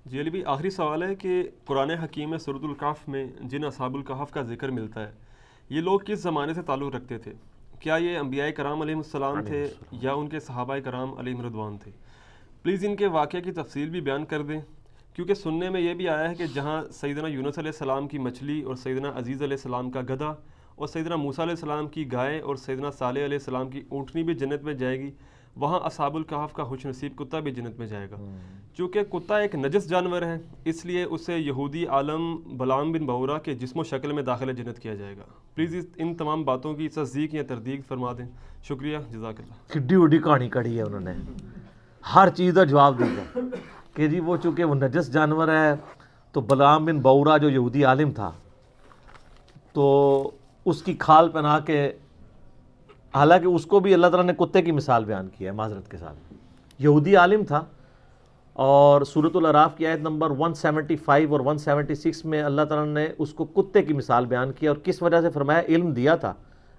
جی علی بھائی، آخری سوال ہے کہ قرآن حکیم میں سورۃ الکہف میں جن اصحاب الکہف کا ذکر ملتا ہے، یہ لوگ کس زمانے سے تعلق رکھتے تھے؟ کیا یہ انبیاء کرام علیہم السلام تھے یا ان کے صحابہ کرام علیہم رضوان تھے؟ پلیز ان کے واقعے کی تفصیل بھی بیان کر دیں، کیونکہ سننے میں یہ بھی آیا ہے کہ جہاں سیدنا یونس علیہ السلام کی مچھلی اور سیدنا عزیز علیہ السلام کا گدھا اور سیدنا موسیٰ علیہ السلام کی گائے اور سیدنا صالح علیہ السلام کی اونٹنی بھی جنت میں جائے گی، وہاں اصحاب الکہف کا خوش نصیب کتا بھی جنت میں جائے گا۔ چونکہ کتا ایک نجس جانور ہے، اس لیے اسے یہودی عالم بلعام بن بعورہ کے جسم و شکل میں داخل جنت کیا جائے گا۔ پلیز ان تمام باتوں کی تصدیق یا تردید فرما دیں، شکریہ، جزاک اللہ۔ کڈی وڈی کہانی کڑی ہے انہوں نے، ہر چیز کا جواب دیا کہ جی وہ چونکہ وہ نجس جانور ہے تو بلعام بن بعورہ جو یہودی عالم تھا تو اس کی کھال پہنا کے، حالانکہ اس کو بھی اللہ تعالیٰ نے کتے کی مثال بیان کی ہے معذرت کے ساتھ، یہودی عالم تھا، اور سورۃ الاعراف کی آیت نمبر 175 اور 176 میں اللہ تعالیٰ نے اس کو کتے کی مثال بیان کی، اور کس وجہ سے فرمایا؟ علم دیا تھا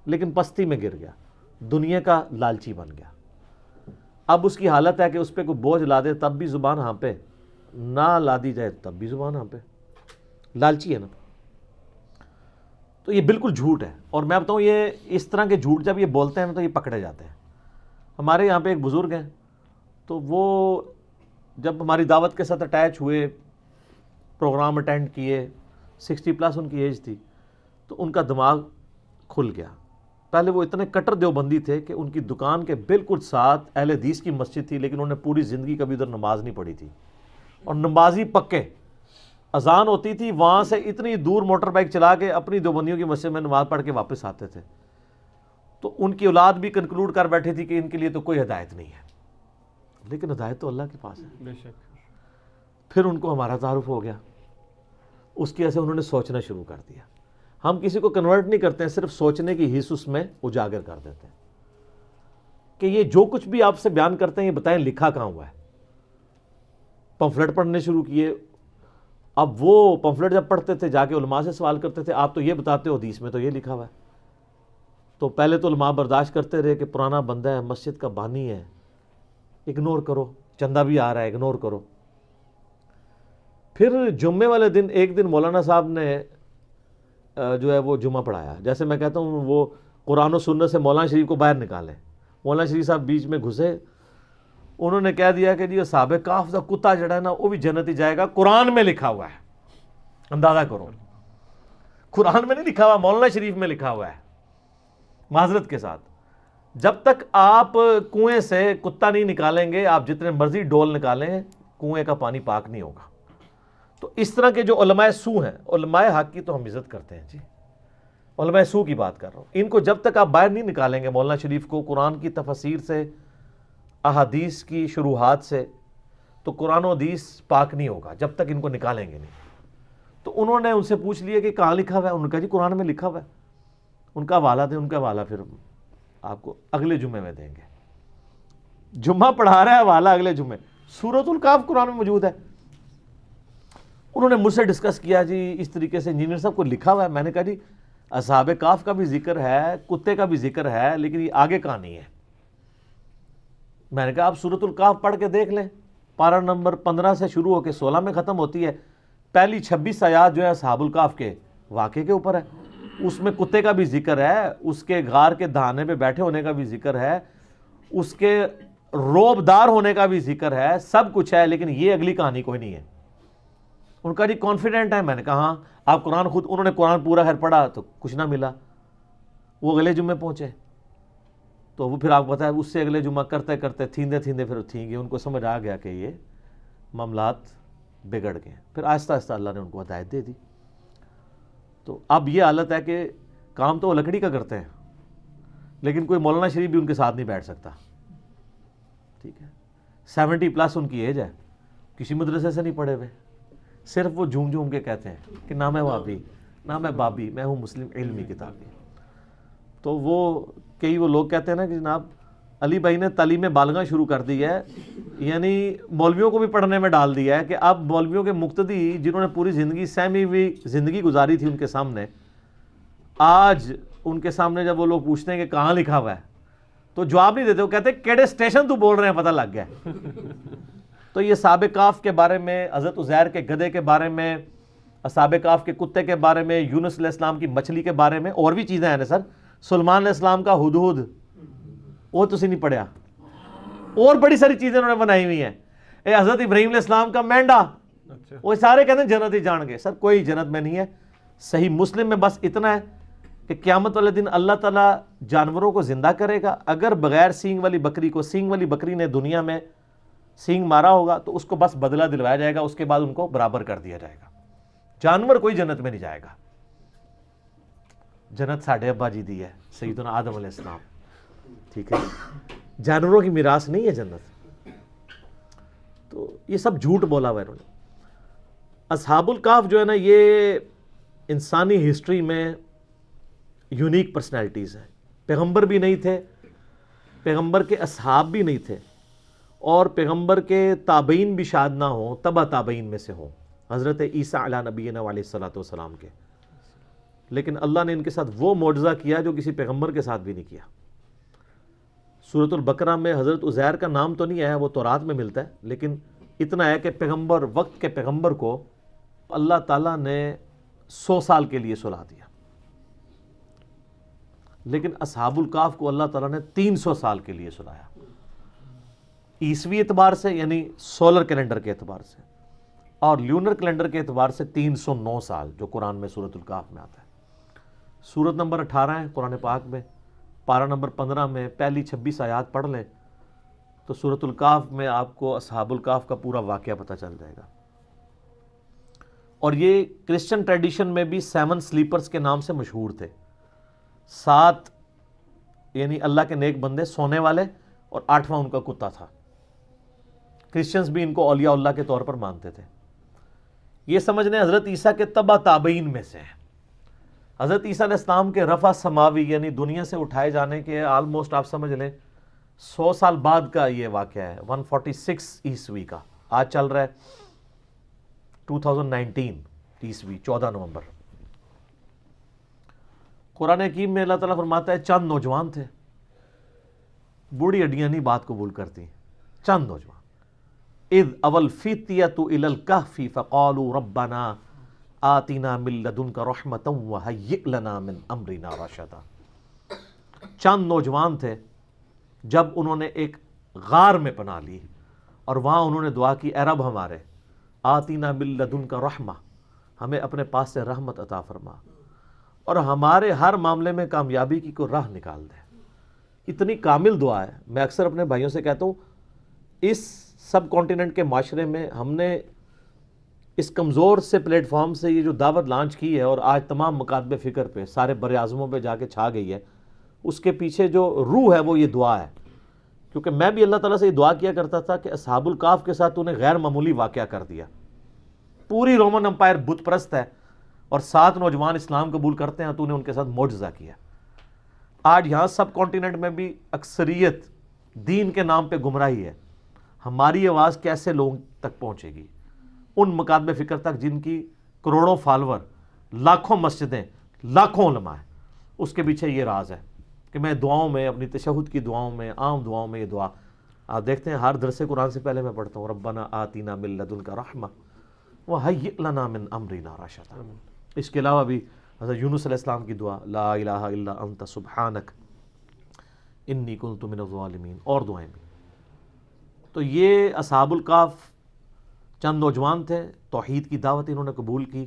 لیکن پستی میں گر گیا، دنیا کا لالچی بن گیا۔ اب اس کی حالت ہے کہ اس پہ کوئی بوجھ لا دے تب بھی زبان ہانپے، نہ لا دی جائے تب بھی زبان ہانپے، لالچی ہے نا۔ تو یہ بالکل جھوٹ ہے، اور میں بتاؤں یہ اس طرح کے جھوٹ جب یہ بولتے ہیں نا تو یہ پکڑے جاتے ہیں۔ ہمارے یہاں پہ ایک بزرگ ہیں، تو وہ جب ہماری دعوت کے ساتھ اٹیچ ہوئے، پروگرام اٹینڈ کیے، 60+ ان کی ایج تھی، تو ان کا دماغ کھل گیا۔ پہلے وہ اتنے کٹر دیوبندی تھے کہ ان کی دکان کے بالکل ساتھ اہل حدیث کی مسجد تھی، لیکن انہوں نے پوری زندگی کبھی ادھر نماز نہیں پڑھی تھی، اور نمازی پکے، اذان ہوتی تھی وہاں سے اتنی دور موٹر بائک چلا کے اپنی دیوبندیوں کی مسجد میں نماز پڑھ کے واپس آتے تھے۔ تو ان کی اولاد بھی کنکلوڈ کر بیٹھی تھی کہ ان کے لیے تو کوئی ہدایت نہیں ہے، لیکن ہدایت تو اللہ کے پاس ہے۔ بے شک۔ پھر ان کو ہمارا تعارف ہو گیا، اس کی وجہ سے انہوں نے سوچنا شروع کر دیا۔ ہم کسی کو کنورٹ نہیں کرتے ہیں، صرف سوچنے کی حص اس میں اجاگر کر دیتے ہیں کہ یہ جو کچھ بھی آپ سے بیان کرتے ہیں یہ بتائیں لکھا کہاں ہوا ہے۔ پمفلٹ پڑھنے شروع کیے، اب وہ پمفلٹ جب پڑھتے تھے جا کے علماء سے سوال کرتے تھے، آپ تو یہ بتاتے ہو حدیث میں تو یہ لکھا ہوا ہے۔ تو پہلے تو علماء برداشت کرتے رہے کہ پرانا بندہ ہے، مسجد کا بانی ہے، اگنور کرو، چندہ بھی آ رہا ہے، اگنور کرو۔ پھر جمعے والے دن ایک دن مولانا صاحب نے جو ہے وہ جمعہ پڑھایا، جیسے میں کہتا ہوں وہ قرآن و سنت سے مولانا شریف کو باہر نکالیں، مولانا شریف صاحب بیچ میں گھسے، انہوں نے کہہ دیا کہ جی اصحاب کہف کا کتا جڑا ہے نا وہ بھی جنت ہی جائے گا، قرآن میں لکھا ہوا ہے۔ اندازہ کرو، قرآن میں نہیں لکھا ہوا، مولانا شریف میں لکھا ہوا ہے۔ معذرت کے ساتھ، جب تک آپ کنویں سے کتا نہیں نکالیں گے، آپ جتنے مرضی ڈول نکالیں، کنویں کا پانی پاک نہیں ہوگا۔ تو اس طرح کے جو علماء سو ہیں، علماء حق کی تو ہم عزت کرتے ہیں جی، علماء سو کی بات کر رہا ہوں، ان کو جب تک آپ باہر نہیں نکالیں گے مولانا شریف کو قرآن کی تفسیر سے، احادیث کی شروحات سے، تو قرآن و حدیث پاک نہیں ہوگا جب تک ان کو نکالیں گے نہیں۔ تو انہوں نے ان سے پوچھ لیا کہ کہاں لکھا ہوا ہے؟ انہوں نے کہا جی قرآن میں لکھا ہوا ہے۔ ان کا حوالہ دیں، ان کا حوالہ پھر آپ کو اگلے جمعے میں دیں گے۔ جمعہ پڑھا رہا ہے، حوالہ اگلے جمعے، سورۃ الکہف قرآن میں موجود ہے۔ انہوں نے مجھ سے ڈسکس کیا جی اس طریقے سے، انجینئر صاحب کو لکھا ہوا ہے۔ میں نے کہا جی اصحاب کہف کا بھی ذکر ہے، کتے کا بھی ذکر ہے، لیکن یہ آگے کہاں نہیں ہے۔ میں نے کہا آپ سورۃ الکہف پڑھ کے دیکھ لیں، پارہ نمبر 15 سے شروع ہو کے 16 میں ختم ہوتی ہے، پہلی 26 آیات جو ہے اصحاب الکہف کے واقعے کے اوپر ہے، اس میں کتے کا بھی ذکر ہے، اس کے غار کے دہانے پہ بیٹھے ہونے کا بھی ذکر ہے، اس کے روبدار ہونے کا بھی ذکر ہے، سب کچھ ہے، لیکن یہ اگلی کہانی کوئی نہیں ہے۔ ان کا جی کانفیڈنٹ ہے؟ میں نے کہا ہاں، آپ قرآن خود، انہوں نے قرآن پورا خیر پڑھا تو کچھ نہ ملا، وہ اگلے جمعے پہنچے، تو وہ پھر آپ کو پتہ ہے اس سے اگلے جمعہ کرتے کرتے تھیندے پھر تھیں گے، ان کو سمجھ آ گیا کہ یہ معاملات بگڑ گئے، پھر آہستہ آہستہ اللہ نے ان کو ہدایت دے دی۔ تو اب یہ حالت ہے کہ کام تو وہ لکڑی کا کرتے ہیں، لیکن کوئی مولانا شریف بھی ان کے ساتھ نہیں بیٹھ سکتا، ٹھیک ہے، 70+ ان کی ایج ہے، کسی مدرسے سے نہیں پڑھے ہوئے، صرف وہ جھوم جھوم کے کہتے ہیں کہ نہ میں وہابی، نہ میں بابی، میں ہوں مسلم علمی کتابی۔ تو کئی وہ لوگ کہتے ہیں نا کہ جناب علی بھائی نے تعلیم بالغاں شروع کر دی ہے، یعنی مولویوں کو بھی پڑھنے میں ڈال دیا ہے کہ اب مولویوں کے مقتدی جنہوں نے پوری زندگی سہمی ہوئی زندگی گزاری تھی ان کے سامنے، آج ان کے سامنے جب وہ لوگ پوچھتے ہیں کہ کہاں لکھا ہوا ہے تو جواب نہیں دیتے، وہ کہتے ہیں کیڑے اسٹیشن تو بول رہے ہیں، پتہ لگ گیا تو یہ اصحاب کہف کے بارے میں، حضرت عزیر کے گدھے کے بارے میں، اصحاب کہف کے کتے کے بارے میں، یونس علیہ السلام کی مچھلی کے بارے میں، اور بھی چیزیں ہیں نا سر. سلیمان علیہ السلام کا ہدہد، وہ تسی نہیں پڑھیا. اور بڑی ساری چیزیں انہوں نے بنائی ہوئی ہیں. حضرت ابراہیم علیہ السلام کا مینڈا، وہ سارے کہتے ہیں جنت ہی جان گے. سر کوئی جنت میں نہیں ہے. صحیح مسلم میں بس اتنا ہے کہ قیامت والے دن اللہ تعالیٰ جانوروں کو زندہ کرے گا. اگر بغیر سینگ والی بکری کو سینگ والی بکری نے دنیا میں سینگ مارا ہوگا تو اس کو بس بدلہ دلوایا جائے گا، اس کے بعد ان کو برابر کر دیا جائے گا. جانور کوئی جنت میں نہیں جائے گا. جنت ساڑھے ابا جی دی ہے، سیدنا آدم علیہ السلام. ٹھیک ہے، جانوروں کی میراث نہیں ہے جنت. تو یہ سب جھوٹ بولا ہوا ہے انہوں نے. اصحاب الکہف جو ہے نا، یہ انسانی ہسٹری میں یونیک پرسنالٹیز ہیں. پیغمبر بھی نہیں تھے، پیغمبر کے اصحاب بھی نہیں تھے، اور پیغمبر کے تابعین بھی شاید نہ ہوں، تبع تابعین میں سے ہوں، حضرت عیسیٰ علیہ نبینا علیہ الصلوۃ والسلام کے. لیکن اللہ نے ان کے ساتھ وہ معجزہ کیا جو کسی پیغمبر کے ساتھ بھی نہیں کیا. سورۃ البقرہ میں حضرت عزیر کا نام تو نہیں آیا، وہ تورات میں ملتا ہے، لیکن اتنا ہے کہ پیغمبر، وقت کے پیغمبر کو اللہ تعالیٰ نے 100 سال کے لیے سلا دیا. لیکن اصحاب الکہف کو اللہ تعالیٰ نے 300 سال کے لیے سلایا، عیسوی اعتبار سے یعنی سولر کیلنڈر کے اعتبار سے، اور لیونر کیلنڈر کے اعتبار سے 309 سال، جو قرآن میں سورۃ الکہف میں آتا ہے. سورت نمبر 18 ہے قرآن پاک میں، پارہ نمبر 15 میں پہلی 26 آیات پڑھ لیں تو سورۃ الکہف میں آپ کو اصحاب الکہف کا پورا واقعہ پتہ چل جائے گا. اور یہ کرسچن ٹریڈیشن میں بھی 7 سلیپرز کے نام سے مشہور تھے. 7 یعنی اللہ کے نیک بندے سونے والے، اور 8واں ان کا کتا تھا. کرسچنز بھی ان کو اولیاء اللہ کے طور پر مانتے تھے. یہ سمجھنے حضرت عیسیٰ کے تبع تابعین میں سے ہیں. حضرت عیسیٰ علیہ السلام کے رفع سماوی یعنی دنیا سے اٹھائے جانے کے آلموسٹ آپ سمجھ لیں 100 سال بعد کا یہ واقعہ ہے. 146 عیسوی کا، آج چل رہا ہے 2019 عیسوی 14 نومبر. قرآن حکیم میں اللہ تعالیٰ فرماتا ہے چند نوجوان تھے، بوڑھی ہڈیاں نہیں بات قبول کرتی، چند نوجوان. اذ اول فتیۃ الی الکہف فقالوا ربنا آتنا من لدنک رحمۃ وہیئ لنا من امرنا رشدا. چند نوجوان تھے جب انہوں نے ایک غار میں پناہ لی اور وہاں انہوں نے دعا کی، اے رب ہمارے آتنا من لدنک رحمہ، ہمیں اپنے پاس سے رحمت عطا فرما اور ہمارے ہر معاملے میں کامیابی کی کوئی راہ نکال دے. اتنی کامل دعا ہے. میں اکثر اپنے بھائیوں سے کہتا ہوں اس سب کانٹیننٹ کے معاشرے میں ہم نے اس کمزور سے پلیٹ فارم سے یہ جو دعوت لانچ کی ہے اور آج تمام مکاتب فکر پہ سارے بر اعظموں پہ جا کے چھا گئی ہے، اس کے پیچھے جو روح ہے وہ یہ دعا ہے. کیونکہ میں بھی اللہ تعالیٰ سے یہ دعا کیا کرتا تھا کہ اصحاب الکہف کے ساتھ تو نے غیر معمولی واقعہ کر دیا. پوری رومن امپائر بت پرست ہے اور 7 نوجوان اسلام قبول کرتے ہیں، تو نے ان کے ساتھ معجزہ کیا. آج یہاں سب کانٹیننٹ میں بھی اکثریت دین کے نام پہ گمراہی ہے. ہماری آواز کیسے لوگوں تک پہنچے گی؟ ان مکاتب فکر تک جن کی کروڑوں فالور، لاکھوں مسجدیں، لاکھوں علماء ہیں. اس کے پیچھے یہ راز ہے کہ میں دعاؤں میں، اپنی تشہد کی دعاؤں میں، عام دعاؤں میں یہ دعا آپ دیکھتے ہیں ہر درس قرآن سے پہلے میں پڑھتا ہوں ربنا آتینا من لدنک رحمہ وہیئ لنا من امرنا رشدا. اس کے علاوہ بھی حضرت یونس علیہ السلام کی دعا لا الہ الا انت سبحانک انی کنت من الظالمین، اور دعائیں بھی. تو یہ اصحاب الکہف چند نوجوان تھے، توحید کی دعوت انہوں نے قبول کی.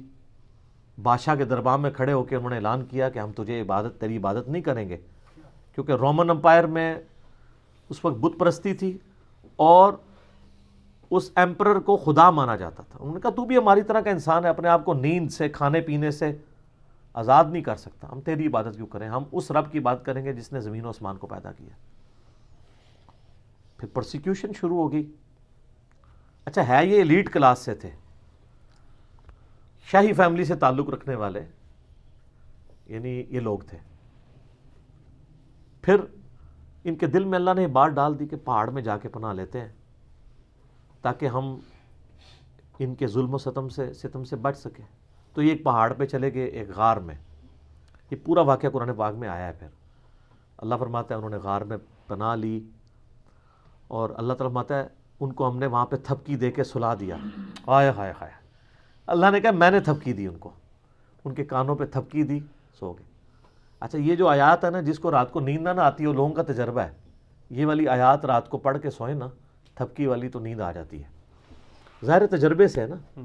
بادشاہ کے دربار میں کھڑے ہو کے انہوں نے اعلان کیا کہ ہم تیری عبادت نہیں کریں گے، کیونکہ رومن امپائر میں اس وقت بت پرستی تھی اور اس ایمپرر کو خدا مانا جاتا تھا. انہوں نے کہا تو بھی ہماری طرح کا انسان ہے، اپنے آپ کو نیند سے، کھانے پینے سے آزاد نہیں کر سکتا، ہم تیری عبادت کیوں کریں؟ ہم اس رب کی عبادت کریں گے جس نے زمین و آسمان کو پیدا کیا. پھر پرسیکیوشن شروع ہو گئی. اچھا ہے یہ ایلیٹ کلاس سے تھے، شاہی فیملی سے تعلق رکھنے والے، یعنی یہ لوگ تھے. پھر ان کے دل میں اللہ نے بات ڈال دی کہ پہاڑ میں جا کے پناہ لیتے ہیں تاکہ ہم ان کے ظلم و ستم سے بچ سکیں. تو یہ ایک پہاڑ پہ چلے گئے، ایک غار میں. یہ پورا واقعہ قرآن پاک میں آیا ہے. پھر اللہ فرماتا ہے انہوں نے غار میں پناہ لی اور اللہ تعالیٰ فرماتا ہے ان کو ہم نے وہاں پہ تھپکی دے کے سلا دیا. آئے ہائے ہائے, اللہ نے کہا میں نے تھپکی دی ان کو, ان کے کانوں پہ تھپکی دی, سو گئے. اچھا یہ جو آیات ہے نا, جس کو رات کو نیند نہ آتی ہے وہ لوگوں کا تجربہ ہے. یہ والی آیات رات کو پڑھ کے سوئیں نا, تھپکی والی, تو نیند آ جاتی ہے. ظاہر تجربے سے ہے نا.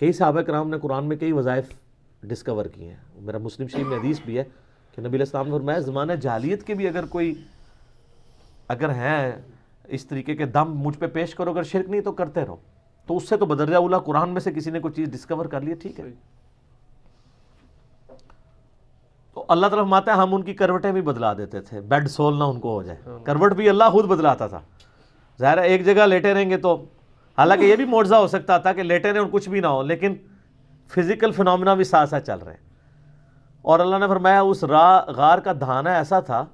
کئی صحابہ کرام نے قرآن میں کئی وظائف ڈسکور کیے ہیں. میرا مسلم شریف میں حدیث بھی ہے کہ نبی علیہ السلام نے فرمایا زمانہ جاہلیت کے بھی اگر ہیں اس طریقے کے دم مجھ پہ پیش کرو, اگر شرک نہیں تو کرتے رہو. تو اس سے تو بدرجہ اولا قرآن میں سے کسی نے کوئی چیز ڈسکور کر لی, ٹھیک ہے. تو اللہ تعالیٰ فرماتا ہے ہم ان کی کروٹیں بھی بدلا دیتے تھے, بیڈ سول نہ ان کو ہو جائے. کروٹ بھی اللہ خود بدلاتا تھا. ظاہر ہے ایک جگہ لیٹے رہیں گے تو, حالانکہ یہ بھی معجزہ ہو سکتا تھا کہ لیٹے رہیں اور کچھ بھی نہ ہو, لیکن فزیکل فنومینا بھی ساتھ ساتھ چل رہے ہیں. اور اللہ نے فرمایا اس غار کا دہانہ ایسا تھا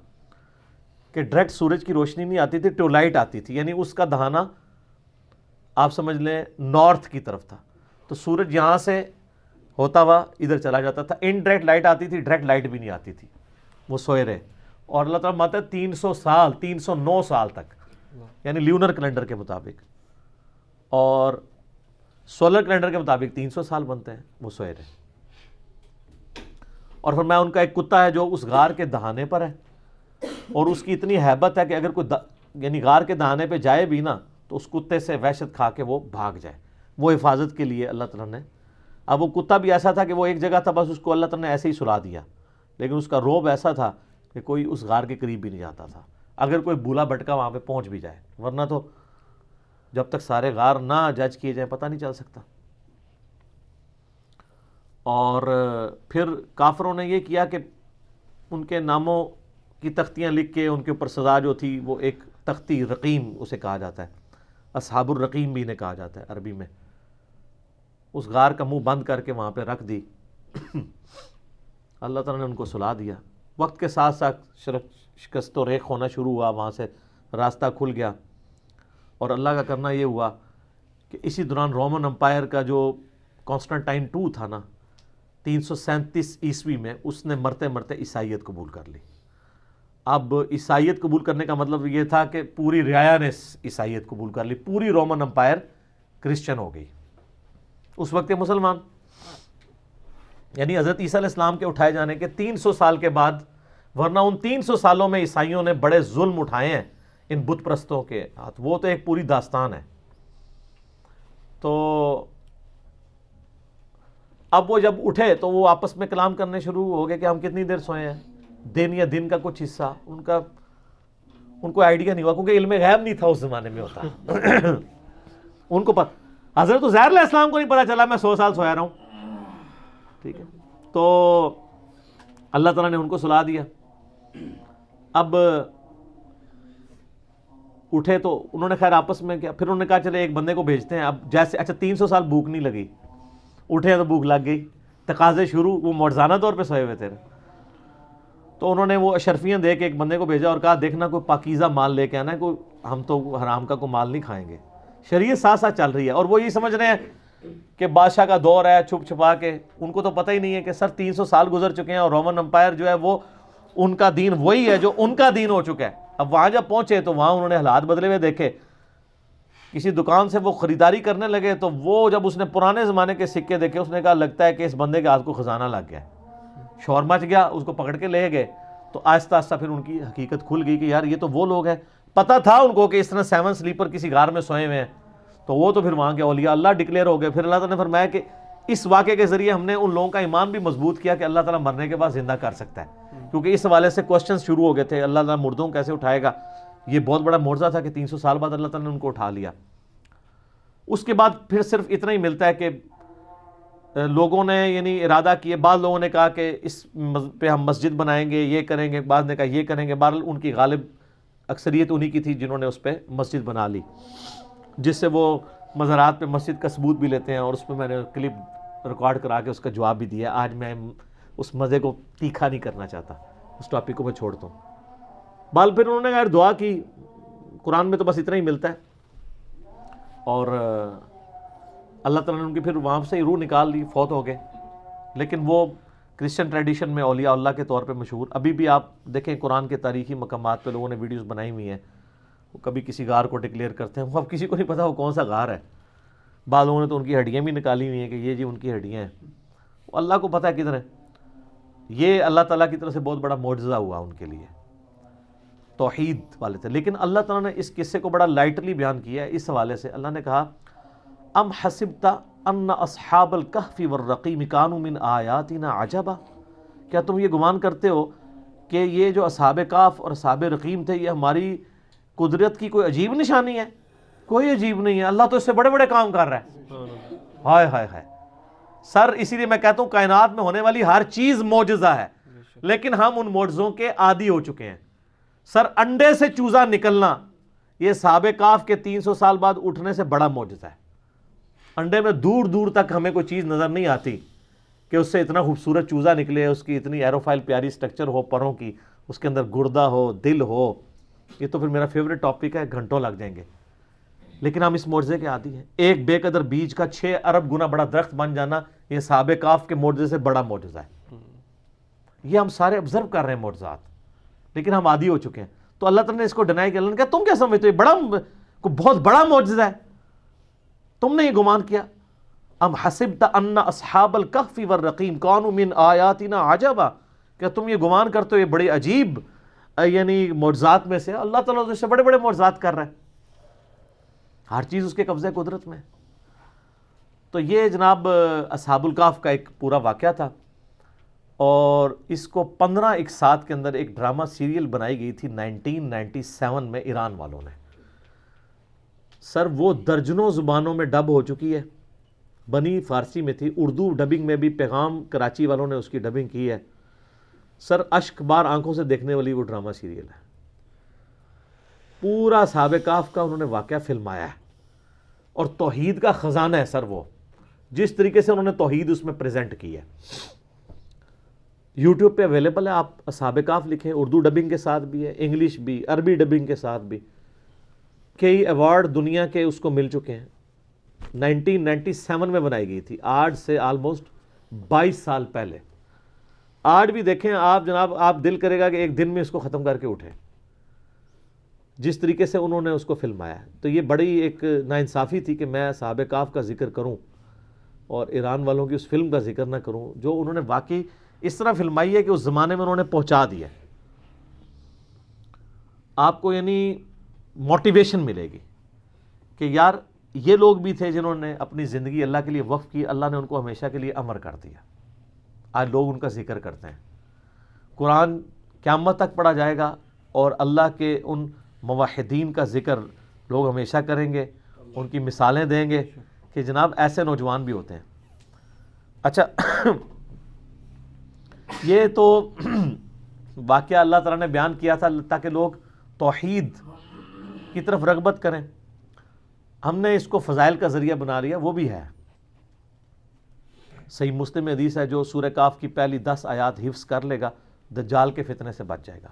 کہ ڈائریکٹ سورج کی روشنی نہیں آتی تھی, ٹیولائٹ آتی تھی. یعنی اس کا دہانہ آپ سمجھ لیں نارتھ کی طرف تھا, تو سورج یہاں سے ہوتا ہوا ادھر چلا جاتا تھا. انڈائریکٹ لائٹ آتی تھی, ڈائریکٹ لائٹ بھی نہیں آتی تھی. وہ سوئے رہے. اور اللہ تعالیٰ ماتا ہے 300 سال 309 سال تک, یعنی لیونر کیلنڈر کے مطابق, اور سولر کیلنڈر کے مطابق 300 سال بنتے ہیں, وہ سوئے رہے. اور فرمایا ان کا ایک کتا ہے جو اس غار کے دہانے پر ہے, اور اس کی اتنی ہیبت ہے کہ اگر کوئی یعنی غار کے دہانے پہ جائے بھی نا تو اس کتے سے وحشت کھا کے وہ بھاگ جائے. وہ حفاظت کے لیے اللہ تعالیٰ نے. اب وہ کتا بھی ایسا تھا کہ وہ ایک جگہ تھا, بس اس کو اللہ تعالیٰ نے ایسے ہی سلا دیا, لیکن اس کا روب ایسا تھا کہ کوئی اس غار کے قریب بھی نہیں جاتا تھا, اگر کوئی بولا بھٹکا وہاں پہ پہنچ بھی جائے. ورنہ تو جب تک سارے غار نہ جج کیے جائیں پتہ نہیں چل سکتا. اور پھر کافروں نے یہ کیا کہ ان کے ناموں کی تختیاں لکھ کے ان کے اوپر سزا جو تھی, وہ ایک تختی رقیم اسے کہا جاتا ہے, اصحاب الرقیم بھی انہیں کہا جاتا ہے عربی میں, اس غار کا منہ بند کر کے وہاں پہ رکھ دی. اللہ تعالیٰ نے ان کو سلا دیا. وقت کے ساتھ ساتھ شکست و ریخ ہونا شروع ہوا, وہاں سے راستہ کھل گیا. اور اللہ کا کرنا یہ ہوا کہ اسی دوران رومن امپائر کا جو کانسٹنٹائن 2 تھا نا 337 عیسوی میں, اس نے مرتے مرتے عیسائیت قبول کر لی. اب عیسائیت قبول کرنے کا مطلب یہ تھا کہ پوری رعایا نے عیسائیت قبول کر لی, پوری رومن امپائر کرسچن ہو گئی اس وقت کے مسلمان. یعنی حضرت عیسیٰ علیہ السلام کے اٹھائے جانے کے 300 سال کے بعد, ورنہ ان 300 سالوں میں عیسائیوں نے بڑے ظلم اٹھائے ہیں ان بت پرستوں کے ہاتھ, وہ تو ایک پوری داستان ہے. تو اب وہ جب اٹھے تو وہ آپس میں کلام کرنے شروع ہو گئے کہ ہم کتنی دیر سوئے ہیں, دن یا دن کا کچھ حصہ. ان کو آئیڈیا نہیں ہوا, کیونکہ علم غیب نہیں تھا اس زمانے میں ہوتا. ان کو حضرت عزیر علیہ السلام کو نہیں پتا چلا میں 100 سال سویا رہا ہوں, ٹھیک ہے. تو اللہ تعالیٰ نے ان کو سلا دیا. اب اٹھے تو انہوں نے خیر آپس میں کیا, پھر انہوں نے کہا چلے ایک بندے کو بھیجتے ہیں. اب جیسے اچھا 300 سال بھوک نہیں لگی, اٹھے تو بھوک لگ گئی, تقاضے شروع, وہ معجزانہ طور پہ سوئے ہوئے تھے. تو انہوں نے وہ اشرفیاں دے کے ایک بندے کو بھیجا اور کہا دیکھنا کوئی پاکیزہ مال لے کے آنا ہے, کوئی ہم تو حرام کا کوئی مال نہیں کھائیں گے. شریعت ساتھ ساتھ چل رہی ہے, اور وہ یہ سمجھ رہے ہیں کہ بادشاہ کا دور ہے, چھپ چھپا کے. ان کو تو پتہ ہی نہیں ہے کہ سر 300 سال گزر چکے ہیں, اور رومن امپائر جو ہے وہ ان کا دین وہی ہے جو ان کا دین ہو چکا ہے. اب وہاں جب پہنچے تو وہاں انہوں نے حالات بدلے ہوئے دیکھے. کسی دکان سے وہ خریداری کرنے لگے تو وہ جب اس نے پرانے زمانے کے سکے دیکھے, اس نے کہا لگتا ہے کہ اس بندے کے ہاتھ کو خزانہ لگ گیا. شور مچ گیا, اس کو پکڑ کے لے گئے. تو آہستہ آہستہ پھر ان کی حقیقت کھل گئی کہ یار یہ تو وہ لوگ ہیں. پتہ تھا ان کو کہ اس طرح 7 سلیپر کسی غار میں سوئے ہوئے ہیں, تو وہ تو پھر وہاں کے اولیاء اللہ ڈکلیئر ہو گئے. پھر اللہ تعالیٰ نے فرمایا کہ اس واقعے کے ذریعے ہم نے ان لوگوں کا ایمان بھی مضبوط کیا کہ اللہ تعالیٰ مرنے کے بعد زندہ کر سکتا ہے, کیونکہ اس حوالے سے کوسچنز شروع ہو گئے تھے, اللہ تعالیٰ مردوں کیسے اٹھائے گا. یہ بہت بڑا معجزہ تھا کہ 300 سال بعد اللہ تعالیٰ نے ان کو اٹھا لیا. اس کے بعد پھر صرف اتنا ہی ملتا ہے کہ لوگوں نے یعنی ارادہ کیے, بعض لوگوں نے کہا کہ اس پہ ہم مسجد بنائیں گے, یہ کریں گے, بعض نے کہا یہ کریں گے. بہرحال ان کی غالب اکثریت انہی کی تھی جنہوں نے اس پہ مسجد بنا لی, جس سے وہ مزارات پہ مسجد کا ثبوت بھی لیتے ہیں. اور اس پہ میں نے کلپ ریکارڈ کرا کے اس کا جواب بھی دیا. آج میں اس مزے کو تیکھا نہیں کرنا چاہتا, اس ٹاپک کو میں چھوڑتا ہوں. بال پھر انہوں نے یار دعا کی. قرآن میں تو بس اتنا ہی ملتا ہے. اور اللہ تعالیٰ نے ان کی پھر وہاں سے روح نکال لی, فوت ہو گئے. لیکن وہ کرسچن ٹریڈیشن میں اولیاء اللہ کے طور پہ مشہور. ابھی بھی آپ دیکھیں قرآن کے تاریخی مقامات پہ لوگوں نے ویڈیوز بنائی ہوئی ہیں, وہ کبھی کسی غار کو ڈکلیئر کرتے ہیں، وہ اب کسی کو نہیں پتا وہ کون سا غار ہے. بعض لوگوں نے تو ان کی ہڈیاں بھی نکالی ہوئی ہیں کہ یہ جی ان کی ہڈیاں ہیں، وہ اللہ کو پتہ ہے کدھر ہے. یہ اللہ تعالیٰ کی طرف سے بہت بڑا معجزہ ہوا ان کے لیے، توحید والے تھے. لیکن اللہ تعالیٰ نے اس قصے کو بڑا لائٹلی بیان کیا ہے. اس حوالے سے اللہ نے کہا ام حسبت ان اصحاب الکہف والرقیم کانوا من آیاتنا عجبا، کیا تم یہ گمان کرتے ہو کہ یہ جو اصحاب کہف اور اصحاب رقیم تھے یہ ہماری قدرت کی کوئی عجیب نشانی ہے؟ کوئی عجیب نہیں ہے، اللہ تو اس سے بڑے بڑے کام کر رہا ہے. ہائے ہائے ہائے سر، اسی لیے میں کہتا ہوں کائنات میں ہونے والی ہر چیز معجزہ ہے، لیکن ہم ان معجزوں کے عادی ہو چکے ہیں. سر، انڈے سے چوزا نکلنا یہ اصحاب کہف کے 300 سال بعد اٹھنے سے بڑا معجزہ ہے. انڈے میں دور دور تک ہمیں کوئی چیز نظر نہیں آتی کہ اس سے اتنا خوبصورت چوزا نکلے، اس کی اتنی ایروفائل پیاری سٹرکچر ہو پروں کی، اس کے اندر گردہ ہو، دل ہو. یہ تو پھر میرا فیوریٹ ٹاپک ہے، گھنٹوں لگ جائیں گے. لیکن ہم اس معجزے کے عادی ہیں. ایک بے قدر بیج کا 6 ارب گنا بڑا درخت بن جانا یہ اصحاب کہف کے معجزے سے بڑا معجزہ ہے. یہ ہم سارے آبزرو کر رہے ہیں معجزات، لیکن ہم عادی ہو چکے ہیں. تو اللہ تعالیٰ نے اس کو ڈینائی کیا. اللہ نے کہا تم کیا سمجھتے ہو بہت بڑا معجزہ ہے، تم نے یہ گمان کیا. ام حسبت ان اصحاب الکہف والرقیم کانوا من آیاتنا عجبا، کیا تم یہ گمان کرتے ہو یہ بڑے عجیب یعنی معجزات میں سے؟ اللہ تعالیٰ اس سے بڑے بڑے معجزات کر رہا ہے، ہر چیز اس کے قبضہ قدرت میں. تو یہ جناب اصحاب الکہف کا ایک پورا واقعہ تھا، اور اس کو 15 اقساط کے اندر ایک ڈرامہ سیریل بنائی گئی تھی 1997 میں ایران والوں نے. سر وہ درجنوں زبانوں میں ڈب ہو چکی ہے، بنی فارسی میں تھی، اردو ڈبنگ میں بھی پیغام کراچی والوں نے اس کی ڈبنگ کی ہے. سر اشک بار آنکھوں سے دیکھنے والی وہ ڈرامہ سیریل ہے. پورا اصحاب کہف کا انہوں نے واقعہ فلمایا ہے، اور توحید کا خزانہ ہے سر. وہ جس طریقے سے انہوں نے توحید اس میں پریزنٹ کی ہے، یوٹیوب پہ اویلیبل ہے. آپ اصحاب کہف لکھیں، اردو ڈبنگ کے ساتھ بھی ہے، انگلش بھی، عربی ڈبنگ کے ساتھ بھی. کئی ایوارڈ دنیا کے اس کو مل چکے ہیں. 1997 میں بنائی گئی تھی، آج سے آلموسٹ 22 سال پہلے. آج بھی دیکھیں آپ جناب، آپ دل کرے گا کہ ایک دن میں اس کو ختم کر کے اٹھیں، جس طریقے سے انہوں نے اس کو فلمایا. تو یہ بڑی ایک ناانصافی تھی کہ میں اصحاب کہف کا ذکر کروں اور ایران والوں کی اس فلم کا ذکر نہ کروں، جو انہوں نے واقعی اس طرح فلمائی ہے کہ اس زمانے میں انہوں نے پہنچا دیا. آپ کو یعنی موٹیویشن ملے گی کہ یار یہ لوگ بھی تھے جنہوں نے اپنی زندگی اللہ کے لیے وقف کی، اللہ نے ان کو ہمیشہ کے لیے امر کر دیا. آج لوگ ان کا ذکر کرتے ہیں. قرآن قیامت تک پڑھا جائے گا، اور اللہ کے ان موحدین کا ذکر لوگ ہمیشہ کریں گے، ان کی مثالیں دیں گے کہ جناب ایسے نوجوان بھی ہوتے ہیں. اچھا یہ تو واقعہ اللہ تعالیٰ نے بیان کیا تھا تاکہ لوگ توحید کی طرف رغبت کریں. ہم نے اس کو فضائل کا ذریعہ بنا لیا، وہ بھی ہے. صحیح مسلم میں حدیث ہے جو سورہ کہف کی پہلی 10 آیات حفظ کر لے گا دجال کے فتنے سے بچ جائے گا.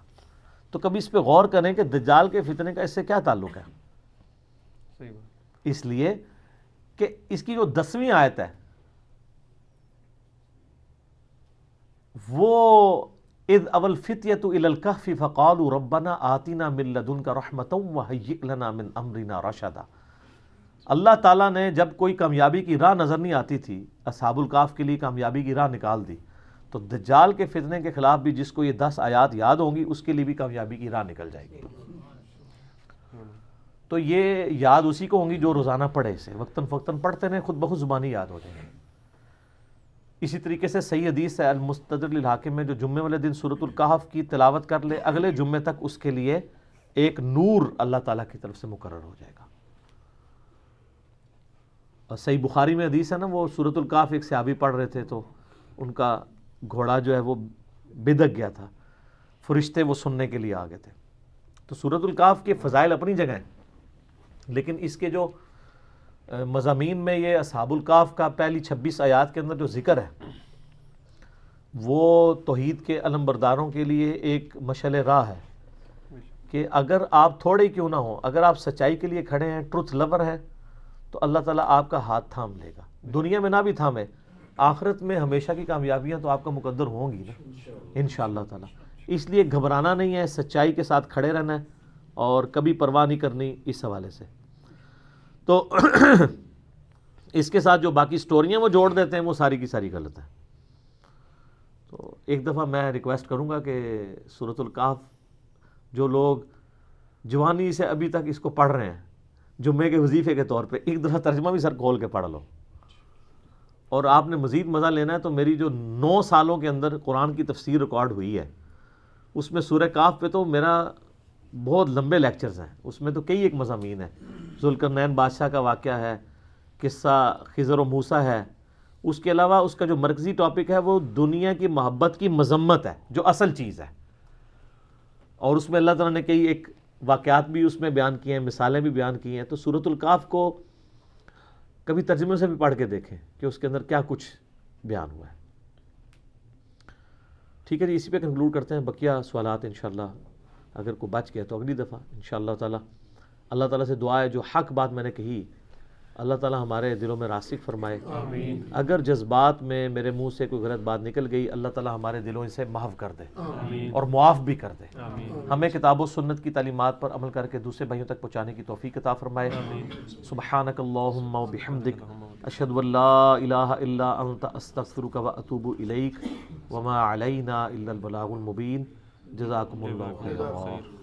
تو کبھی اس پہ غور کریں کہ دجال کے فتنے کا اس سے کیا تعلق ہے. صحیح بات. اس لیے کہ اس کی جو 10ویں آیت ہے وہ اذ اول فتیۃ الی الکہف فقالوا ربنا آتنا من لدنک رحمۃ وہیئ لنا من امرنا رشدا. اللہ تعالیٰ نے جب کوئی کامیابی کی راہ نظر نہیں آتی تھی، اصحاب الکہف کے لیے کامیابی کی راہ نکال دی. تو دجال کے فتنے کے خلاف بھی جس کو یہ 10 آیات یاد ہوں گی اس کے لیے بھی کامیابی کی راہ نکل جائے گی. تو یہ یاد اسی کو ہوں گی جو روزانہ پڑھے، اسے وقتاً فوقتاً پڑھتے رہیں، خود بخود زبانی یاد ہو جائیں گے. اسی طریقے سے صحیح حدیث ہے المستدرک للحاکم میں، جو جمعے والے دن سورۃ الکہف کی تلاوت کر لے اگلے جمعے تک اس کے لیے ایک نور اللہ تعالیٰ کی طرف سے مقرر ہو جائے گا. اور صحیح بخاری میں حدیث ہے نا، وہ سورۃ الکہف ایک صحابی پڑھ رہے تھے تو ان کا گھوڑا جو ہے وہ بدک گیا تھا، فرشتے وہ سننے کے لیے آ گئے تھے. تو سورۃ الکہف کے فضائل اپنی جگہ ہیں، لیکن اس کے جو مضامین میں یہ اصحاب الکہف کا پہلی 26 آیات کے اندر جو ذکر ہے وہ توحید کے علمبرداروں کے لیے ایک مشعل راہ ہے کہ اگر آپ تھوڑے کیوں نہ ہوں، اگر آپ سچائی کے لیے کھڑے ہیں، ٹروتھ لور ہیں، تو اللہ تعالیٰ آپ کا ہاتھ تھام لے گا. دنیا میں نہ بھی تھامے، آخرت میں ہمیشہ کی کامیابیاں تو آپ کا مقدر ہوں گی نا انشاءاللہ تعالیٰ. اس لیے گھبرانا نہیں ہے، سچائی کے ساتھ کھڑے رہنا ہے، اور کبھی پرواہ نہیں کرنی اس حوالے سے. تو اس کے ساتھ جو باقی سٹوریاں وہ جوڑ دیتے ہیں وہ ساری کی ساری غلط ہیں. تو ایک دفعہ میں ریکویسٹ کروں گا کہ سورۃ الکہف جو لوگ جوانی سے ابھی تک اس کو پڑھ رہے ہیں جمعے کے وظیفے کے طور پہ، ایک دفعہ ترجمہ بھی سر کھول کے پڑھ لو. اور آپ نے مزید مزہ لینا ہے تو میری جو 9 سالوں کے اندر قرآن کی تفسیر ریکارڈ ہوئی ہے اس میں سورہ کہف پہ تو میرا بہت لمبے لیکچرز ہیں. اس میں تو کئی ایک مضامین ہیں. ذوالقرنین بادشاہ کا واقعہ ہے، قصہ خضر و موسیٰ ہے. اس کے علاوہ اس کا جو مرکزی ٹاپک ہے وہ دنیا کی محبت کی مذمت ہے جو اصل چیز ہے. اور اس میں اللہ تعالیٰ نے کئی ایک واقعات بھی اس میں بیان کیے ہیں، مثالیں بھی بیان کی ہیں. تو سورۃ الکہف کو کبھی ترجمے سے بھی پڑھ کے دیکھیں کہ اس کے اندر کیا کچھ بیان ہوا ہے. ٹھیک ہے جی، اسی پہ کنکلوڈ کرتے ہیں. بقیہ سوالات انشاءاللہ اگر کوئی بچ گیا تو اگلی دفعہ انشاءاللہ تعالیٰ. اللہ تعالیٰ سے دعا ہے جو حق بات میں نے کہی اللہ تعالیٰ ہمارے دلوں میں راسخ فرمائے. آمین. اگر جذبات میں میرے منہ سے کوئی غلط بات نکل گئی اللہ تعالیٰ ہمارے دلوں سے محو کر دے آمین. اور معاف بھی کر دے. آمین. ہمیں کتاب و سنت کی تعلیمات پر عمل کر کے دوسرے بھائیوں تک پہنچانے کی توفیق عطا فرمائے. سبحانک اللہم و بحمدک اشہد ان لا الہ الا انت استغفرک و اتوب الیک وما علینا الا البلاغ المبین. جزاکم اللہ خیر.